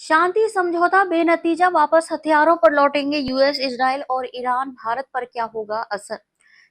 शांति समझौता बेनतीजा, वापस हथियारों पर लौटेंगे यूएस, इजराइल और ईरान, भारत पर क्या होगा असर।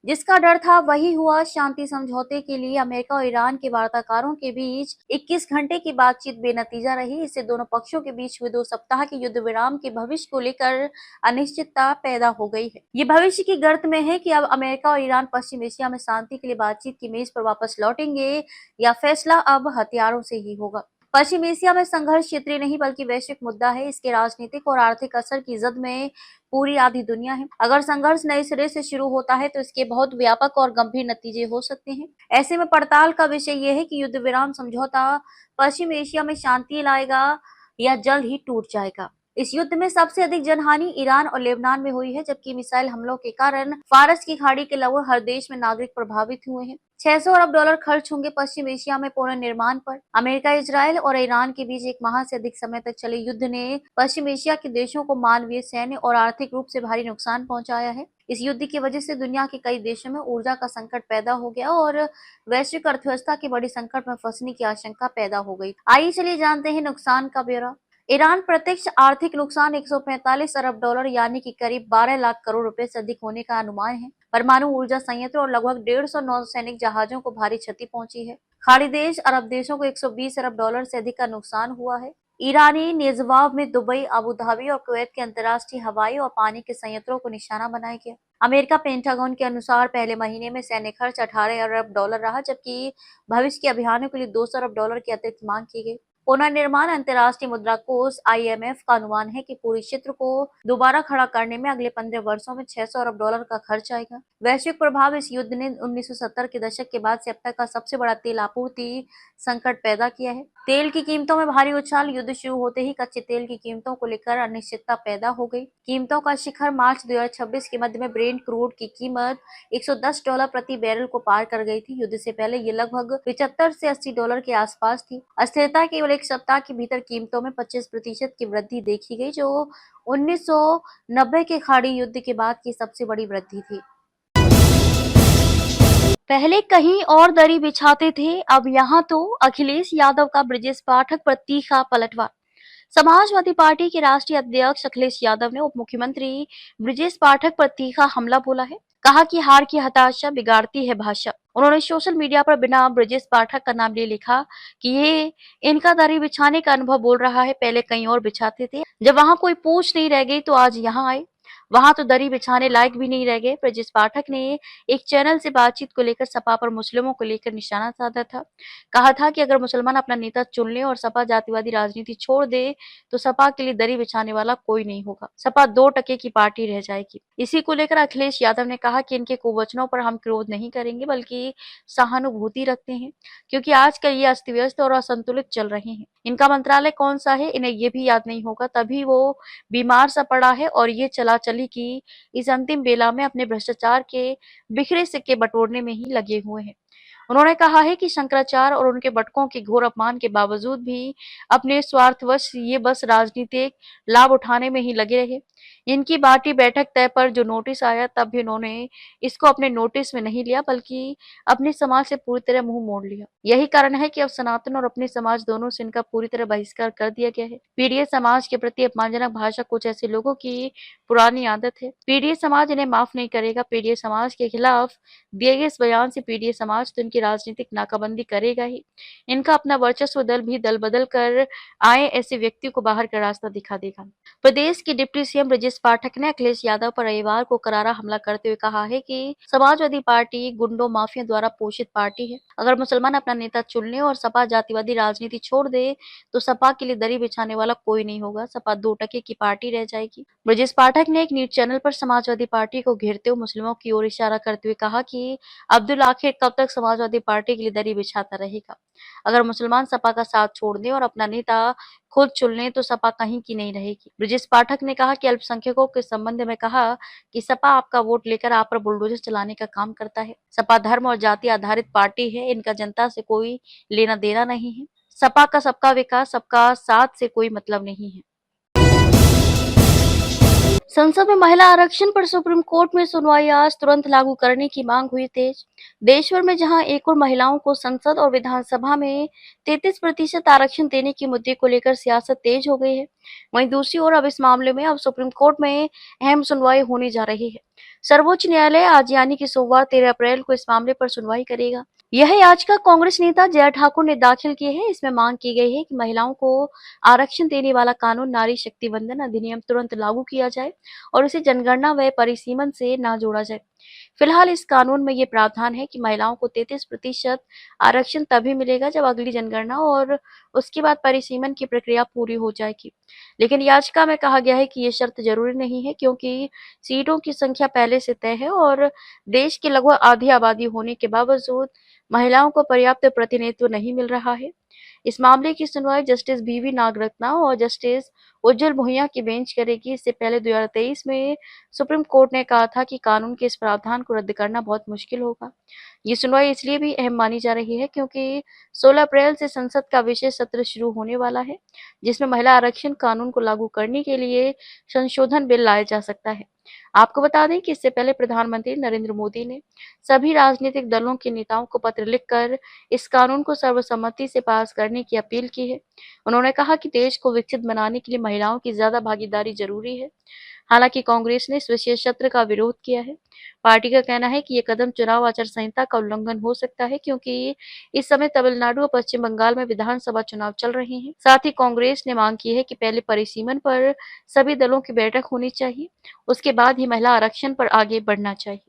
जिसका डर था वही हुआ। शांति समझौते के लिए अमेरिका और ईरान के वार्ताकारों के बीच 21 घंटे की बातचीत बेनतीजा रही। इससे दोनों पक्षों के बीच हुए 2 सप्ताह के युद्ध विराम के भविष्य को लेकर अनिश्चितता पैदा हो गई है। ये भविष्य की गर्त में है कि अब अमेरिका और ईरान पश्चिम एशिया में शांति के लिए बातचीत की मेज पर वापस लौटेंगे या फैसला अब हथियारों से ही होगा। पश्चिम एशिया में संघर्ष क्षेत्रीय नहीं बल्कि वैश्विक मुद्दा है। इसके राजनीतिक और आर्थिक असर की जद में पूरी आधी दुनिया है। अगर संघर्ष नए सिरे से शुरू होता है तो इसके बहुत व्यापक और गंभीर नतीजे हो सकते हैं। ऐसे में पड़ताल का विषय यह है कि युद्ध विराम समझौता पश्चिम एशिया में शांति लाएगा या जल्द ही टूट जाएगा। इस युद्ध में सबसे अधिक जनहानि ईरान और लेबनान में हुई है, जबकि मिसाइल हमलों के कारण फारस की खाड़ी के लगभग हर देश में नागरिक प्रभावित हुए हैं। 600 अरब डॉलर खर्च होंगे पश्चिम एशिया में पुनर्निर्माण पर। अमेरिका, इजराइल और ईरान के बीच 1 माह से अधिक समय तक चले युद्ध ने पश्चिम एशिया के देशों को मानवीय, सैन्य और आर्थिक रूप से भारी नुकसान पहुंचाया है। इस युद्ध की वजह से दुनिया के कई देशों में ऊर्जा का संकट पैदा हो गया और वैश्विक अर्थव्यवस्था के बड़ी संकट में फंसने की आशंका पैदा हो गई। आइए चलिए जानते हैं नुकसान का ब्यौरा। ईरान प्रत्यक्ष आर्थिक नुकसान 145 अरब डॉलर यानी कि करीब 12 लाख करोड़ रुपए से अधिक होने का अनुमान है। परमाणु ऊर्जा संयंत्र और लगभग 150 नौसैनिक जहाजों को भारी क्षति पहुंची है। खाड़ी देश अरब देशों को 120 अरब डॉलर से अधिक का नुकसान हुआ है। ईरानी ने जवाब में दुबई, अबू धाबी और कुवैत के अंतर्राष्ट्रीय हवाई और पानी के संयंत्रों को निशाना बनाया गया। अमेरिका पेंटागन के अनुसार पहले महीने में सैन्य खर्च 18 अरब डॉलर रहा, जबकि भविष्य के अभियानों के लिए 200 अरब डॉलर की अतिरिक्त मांग की गई। पुनर्निर्माण अंतर्राष्ट्रीय मुद्रा कोष IMF का अनुमान है कि पूरे क्षेत्र को दोबारा खड़ा करने में अगले 15 वर्षों में 600 अरब डॉलर का खर्च आएगा। वैश्विक प्रभाव। इस युद्ध ने 1970 के दशक के बाद से अब तक का सबसे बड़ा तेल आपूर्ति संकट पैदा किया है। तेल की कीमतों में भारी उछाल। युद्ध शुरू होते ही कच्चे तेल की कीमतों को लेकर अनिश्चितता पैदा हो गई। कीमतों का शिखर मार्च 2026 के मध्य में ब्रेंट क्रूड की कीमत 110 डॉलर प्रति बैरल को पार कर गई थी। युद्ध से पहले ये लगभग 75 से 80 डॉलर के आसपास थी। अस्थिरता केवल 1 सप्ताह के भीतर कीमतों में 25% की वृद्धि देखी गई, जो 1990 के खाड़ी युद्ध के बाद की सबसे बड़ी वृद्धि थी। पहले कहीं और दरी बिछाते थे, अब यहाँ तो अखिलेश यादव का ब्रजेश पाठक पर तीखा पलटवार। समाजवादी पार्टी के राष्ट्रीय अध्यक्ष अखिलेश यादव ने उप मुख्यमंत्री ब्रजेश पाठक पर तीखा हमला बोला है। कहा कि हार की हताशा बिगाड़ती है भाषा। उन्होंने सोशल मीडिया पर बिना ब्रजेश पाठक का नाम लिए लिखा कि ये इनका दरी बिछाने का अनुभव बोल रहा है। पहले कहीं और बिछाते थे, जब वहां कोई पूछ नहीं रह गई तो आज यहाँ आए, वहां तो दरी बिछाने लायक भी नहीं रह गए। ब्रजेश पाठक ने एक चैनल से बातचीत को लेकर सपा पर मुस्लिमों को लेकर निशाना साधा था। कहा था कि अगर मुसलमान अपना नेता चुन ले और सपा जातिवादी राजनीति छोड़ दे तो सपा के लिए दरी बिछाने वाला कोई नहीं होगा। सपा 2 टके की पार्टी रह जाएगी। इसी को लेकर अखिलेश यादव ने कहा कि इनके कुवचनों पर हम क्रोध नहीं करेंगे बल्कि सहानुभूति रखते हैं, क्योंकि आजकल ये अस्त व्यस्त और असंतुलित चल रहे हैं। इनका मंत्रालय कौन सा है इन्हें ये भी याद नहीं होगा, तभी वो बीमार सा पड़ा है और ये चला चली की इस अंतिम बेला में अपने भ्रष्टाचार के बिखरे सिक्के बटोरने में ही लगे हुए हैं। उन्होंने कहा है कि शंकराचार्य और उनके बटकों के घोर अपमान के बावजूद भी अपने स्वार्थवश ये बस राजनीतिक लाभ उठाने में ही लगे रहे। इनकी बाटी बैठक तय पर जो नोटिस आया तब भी उन्होंने इसको अपने नोटिस में नहीं लिया बल्कि अपने समाज से पूरी तरह मुंह मोड़ लिया। यही कारण है कि अब सनातन और अपने समाज दोनों से इनका पूरी तरह बहिष्कार कर दिया गया है। पीडीए समाज के प्रति अपमानजनक भाषा कुछ ऐसे लोगों की पुरानी आदत है। पीडीए समाज इन्हें माफ नहीं करेगा। पीडीए समाज के खिलाफ दिए गए इस बयान से पीडीए समाज तो इनकी राजनीतिक नाकाबंदी करेगा ही, इनका अपना वर्चस्व दल भी दल बदल कर आए ऐसे व्यक्तियों को बाहर का रास्ता दिखा देगा। प्रदेश के डिप्टी सीएम ब्रजेश पाठक ने अखिलेश यादव पर रविवार को करारा हमला करते हुए कहा है कि समाजवादी पार्टी गुंडों माफिया द्वारा पोषित पार्टी है। अगर मुसलमान अपना नेता चुन ले और सपा जातिवादी राजनीति छोड़ दे तो सपा के लिए दरी बिछाने वाला कोई नहीं होगा। सपा 2 टके की पार्टी रह जाएगी। ब्रजेश पाठक ने एक न्यूज चैनल पर समाजवादी पार्टी को घेरते हुए मुस्लिमों की ओर इशारा करते हुए कहा कि अब्दुल आखिर कब तक समाजवादी पार्टी के लिए दरी बिछाता रहेगा। अगर मुसलमान सपा का साथ छोड़ दें और अपना नेता खुद चुन लें तो सपा कहीं की नहीं रहेगी। ब्रजेश पाठक ने कहा कि अल्पसंख्यकों के संबंध में कहा कि सपा आपका वोट लेकर आप पर बुलडोजर चलाने का काम करता है। सपा धर्म और जाति आधारित पार्टी है, इनका जनता से कोई लेना देना नहीं है। सपा का सबका विकास सबका साथ से कोई मतलब नहीं है। संसद में महिला आरक्षण पर सुप्रीम कोर्ट में सुनवाई आज तुरंत लागू करने की मांग हुई तेज। देश भर में जहां एक और महिलाओं को संसद और विधानसभा में 33% आरक्षण देने के मुद्दे को लेकर सियासत तेज हो गई है, वहीं दूसरी ओर अब इस मामले में अब सुप्रीम कोर्ट में अहम सुनवाई होने जा रही है। सर्वोच्च न्यायालय आज यानी कि सोमवार 13 अप्रैल को इस मामले पर सुनवाई करेगा। यह याचिका कांग्रेस नेता जय ठाकुर ने दाखिल की है। इसमें मांग की गई है कि महिलाओं को आरक्षण देने वाला कानून नारी शक्ति वंदन अधिनियम तुरंत लागू किया जाए और उसे जनगणना व परिसीमन से ना जोड़ा जाए। फिलहाल इस कानून में ये प्रावधान है कि महिलाओं को 33% आरक्षण तभी मिलेगा जब अगली जनगणना और उसके बाद परिसीमन की प्रक्रिया पूरी हो जाएगी। लेकिन याचिका में कहा गया है कि ये शर्त जरूरी नहीं है, क्योंकि सीटों की संख्या पहले से तय है और देश की लगभग आधी आबादी होने के बावजूद महिलाओं को पर्याप्त प्रतिनिधित्व नहीं मिल रहा है। इस मामले की सुनवाई जस्टिस बीवी नागरत्ना और जस्टिस उज्जवल भुइयां की बेंच करेगी। इससे पहले 2023 में सुप्रीम कोर्ट ने कहा था कि कानून के इस प्रावधान को रद्द करना बहुत मुश्किल होगा। ये सुनवाई इसलिए भी अहम मानी जा रही है क्योंकि 16 अप्रैल से संसद का विशेष सत्र शुरू होने वाला है, जिसमें महिला आरक्षण कानून को लागू करने के लिए संशोधन बिल लाया जा सकता है। आपको बता दें कि इससे पहले प्रधानमंत्री नरेंद्र मोदी ने सभी राजनीतिक दलों के नेताओं को पत्र लिखकर इस कानून को सर्वसम्मति से पास करने की अपील की है। उन्होंने कहा कि देश को विकसित बनाने के लिए महिलाओं की ज्यादा भागीदारी जरूरी है। हालांकि कांग्रेस ने इस विशेष सत्र का विरोध किया है। पार्टी का कहना है कि ये कदम चुनाव आचार संहिता का उल्लंघन हो सकता है, क्योंकि इस समय तमिलनाडु और पश्चिम बंगाल में विधानसभा चुनाव चल रहे हैं। साथ ही कांग्रेस ने मांग की है कि पहले परिसीमन पर सभी दलों की बैठक होनी चाहिए, उसके बाद ही महिला आरक्षण पर आगे बढ़ना चाहिए।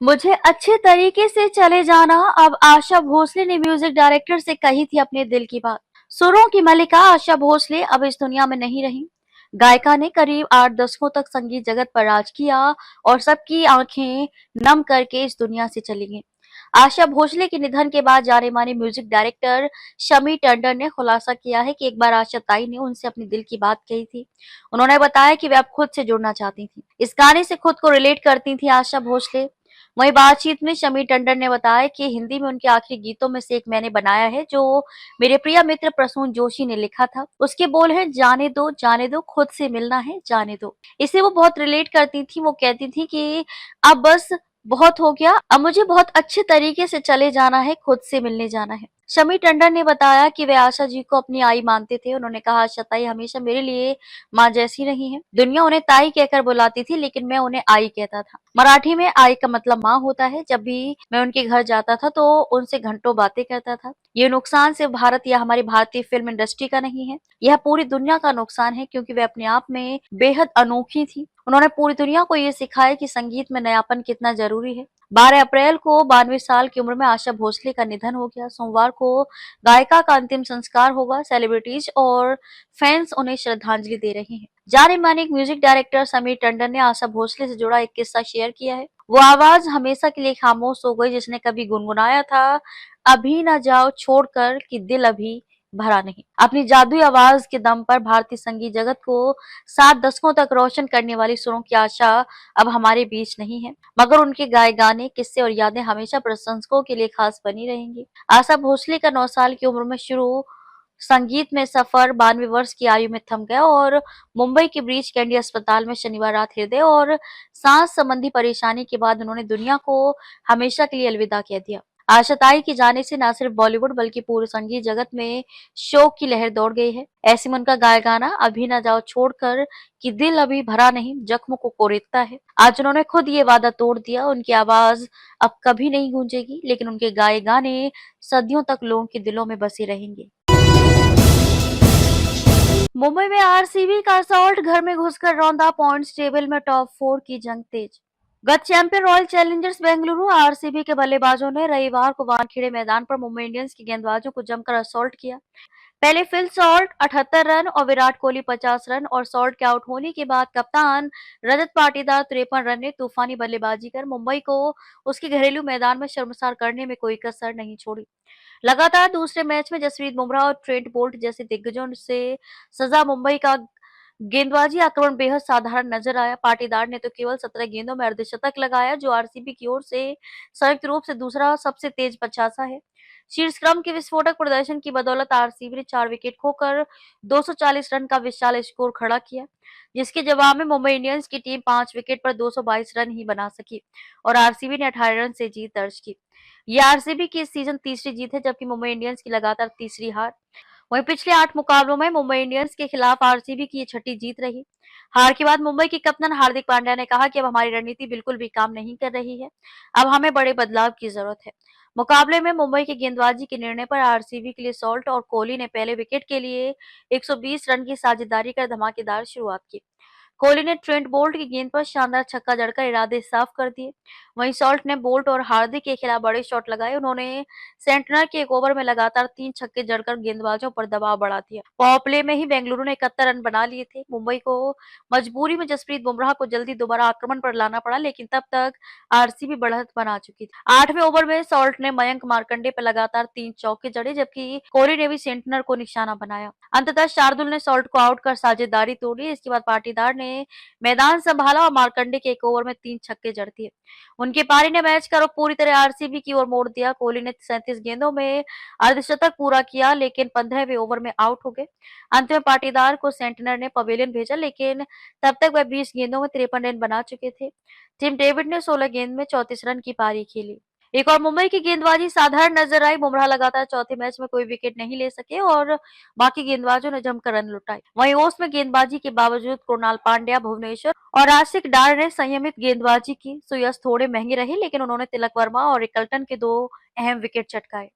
मुझे अच्छे तरीके से चले जाना। अब आशा भोसले ने म्यूजिक डायरेक्टर से कही थी अपने दिल की बात। सुरों की मल्लिका आशा भोसले अब इस दुनिया में नहीं रही। गायिका ने करीब 8 दशकों तक संगीत जगत पर राज किया और सबकी आंखें नम करके इस दुनिया से चली गईं। आशा भोसले के निधन के बाद जाने माने म्यूजिक डायरेक्टर शमी टंडन ने खुलासा किया है कि एक बार आशा ताई ने उनसे अपने दिल की बात कही थी। उन्होंने बताया कि वे अब खुद से जुड़ना चाहती थी। इस गाने से खुद को रिलेट करती थी आशा भोसले। वहीं बातचीत में शमी टंडन ने बताया कि हिंदी में उनके आखिरी गीतों में से एक मैंने बनाया है, जो मेरे प्रिय मित्र प्रसून जोशी ने लिखा था। उसके बोल हैं, जाने दो खुद से मिलना है जाने दो। इसे वो बहुत रिलेट करती थी। वो कहती थी कि अब बस बहुत हो गया, अब मुझे बहुत अच्छे तरीके से चले जाना है, खुद से मिलने जाना है। शमी टंडन ने बताया कि वे आशा जी को अपनी आई मानते थे। उन्होंने कहा, आशा ताई हमेशा मेरे लिए माँ जैसी रही हैं। दुनिया उन्हें ताई कहकर बुलाती थी, लेकिन मैं उन्हें आई कहता था। मराठी में आई का मतलब माँ होता है। जब भी मैं उनके घर जाता था तो उनसे घंटों बातें करता था। ये नुकसान सिर्फ भारत या हमारी भारतीय फिल्म इंडस्ट्री का नहीं है, यह पूरी दुनिया का नुकसान है, क्योंकि वे अपने आप में बेहद अनोखी थी। उन्होंने पूरी दुनिया को ये सिखाया कि संगीत में नयापन कितना जरूरी है। 12 अप्रैल को 92 साल की उम्र में आशा भोसले का निधन हो गया। सोमवार को गायिका का अंतिम संस्कार होगा। सेलिब्रिटीज और फैंस उन्हें श्रद्धांजलि दे रहे हैं। जाने माने म्यूजिक डायरेक्टर समीर टंडन ने आशा भोसले से जुड़ा एक किस्सा शेयर किया है। वो आवाज हमेशा के लिए खामोश हो गई जिसने कभी गुनगुनाया था, अभी ना जाओ छोड़कर कि दिल अभी भरा नहीं। अपनी जादुई आवाज के दम पर भारतीय संगीत जगत को 7 दशकों तक रोशन करने वाली सुरों की आशा अब हमारे बीच नहीं है, मगर उनके गाए गाने, किस्से और यादें हमेशा प्रशंसकों के लिए खास बनी रहेंगी। आशा भोसले का 9 साल की उम्र में शुरू संगीत में सफर 92 वर्ष की आयु में थम गया और मुंबई के ब्रीच कैंडी अस्पताल में शनिवार रात हृदय और सांस संबंधी परेशानी के बाद उन्होंने दुनिया को हमेशा के लिए अलविदा कह दिया। आशा ताई के जाने से न सिर्फ बॉलीवुड बल्कि पूरे संगीत जगत में शोक की लहर दौड़ गई है। ऐसे में उनका गाया गाना अभी ना जाओ छोड़कर कि दिल अभी भरा नहीं जख्मों को कोरेखता है। आज उन्होंने खुद ये वादा तोड़ दिया। उनकी आवाज अब कभी नहीं गूंजेगी, लेकिन उनके गाए गाने सदियों तक लोगों के दिलों में बसे रहेंगे। मुंबई में आरसीबी का असॉल्ट, घर में घुसकर रौंदा, पॉइंट्स टेबल में टॉप 4 की जंग तेज। गत champion royal Challengers Bengaluru RCB के बल्लेबाजों ने रविवार को वानखेड़े मैदान पर मुंबई इंडियंस के गेंदबाजों को जमकर असॉल्ट किया। पहले फिल सॉल्ट 78 रन और विराट कोहली 50 रन और सॉल्ट के आउट होने के बाद कप्तान रजत पाटीदार 53 रन ने तूफानी बल्लेबाजी कर मुंबई को उसके घरेलू मैदान में शर्मसार करने में कोई कसर नहीं छोड़ी। लगातार दूसरे मैच में जसप्रीत बुमराह और ट्रेंट बोल्ट जैसे दिग्गजों से सजा मुंबई का गेंदबाजी आक्रमण बेहद साधारण नजर आया। पाटीदार ने तो केवल 17 गेंदों में अर्धशतक लगाया, जो आरसीबी की ओर से संयुक्त रूप से दूसरा सबसे तेज पचासा है। शीर्ष क्रम के विस्फोटक प्रदर्शन की बदौलत आरसीबी ने 4 विकेट खोकर 240 रन का विशाल स्कोर खड़ा किया, जिसके जवाब में मुंबई इंडियंस की टीम 5 विकेट पर 222 रन ही बना सकी और आरसीबी ने 18 रन से जीत दर्ज की। यह आरसीबी की इस सीजन तीसरी जीत है, जबकि मुंबई इंडियंस की लगातार तीसरी हार। वहीं पिछले 8 मुकाबलों में मुंबई इंडियंस के खिलाफ आरसीबी की ये छठी जीत रही। हार के बाद मुंबई के कप्तान हार्दिक पांड्या ने कहा कि अब हमारी रणनीति बिल्कुल भी काम नहीं कर रही है। अब हमें बड़े बदलाव की जरूरत है। मुकाबले में मुंबई के गेंदबाजी के निर्णय पर आरसीबी के लिए सॉल्ट और कोहली ने पहले विकेट के लिए 120 रन की साझेदारी कर धमाकेदार शुरुआत की। कोहली ने ट्रेंट बोल्ट की गेंद पर शानदार छक्का जड़कर इरादे साफ कर दिए। वहीं सॉल्ट ने बोल्ट और हार्दिक के खिलाफ बड़े शॉट लगाए। उन्होंने सेंटनर के एक ओवर में लगातार 3 छक्के जड़कर गेंदबाजों पर दबाव बढ़ा दिया। पावर प्ले में ही बेंगलुरु ने 71 रन बना लिए थे। मुंबई को मजबूरी में जसप्रीत बुमराह को जल्दी दोबारा आक्रमण पर लाना पड़ा, लेकिन तब तक आरसीबी बढ़त बना चुकी थी। 8वें ओवर में सॉल्ट ने मयंक मार्कंडे पर लगातार 3 चौके जड़े, जबकि कोहली ने भी सेंटनर को निशाना बनाया। अंततः शार्दुल ने सॉल्ट को आउट कर साझेदारी तोड़ी। इसके बाद पाटीदार ने मैदान संभाला और मार्कंडे के एक ओवर में 3 छक्के जड़ दिए। उनके पारी ने मैच का रुख पूरी तरह आरसीबी की ओर मोड़ दिया। कोहली ने 37 गेंदों में अर्धशतक पूरा किया, लेकिन 15वें ओवर में आउट हो गए। अंत में पाटीदार को सेंटनर ने पवेलियन भेजा, लेकिन तब तक वह 20 गेंदों में 53 रन बना चुके थे। टिम डेविड ने 16 गेंद में 34 रन की पारी खेली। एक और मुंबई की गेंदबाजी साधारण नजर आई। बुमराह लगातार चौथे मैच में कोई विकेट नहीं ले सके और बाकी गेंदबाजों ने जमकर रन लुटाए। वहीं ओस में गेंदबाजी के बावजूद कृणाल पांड्या, भुवनेश्वर और आशिक डार ने संयमित गेंदबाजी की। सुयश थोड़े महंगे रहे, लेकिन उन्होंने तिलक वर्मा और रिकल्टन के 2 अहम विकेट चटकाए।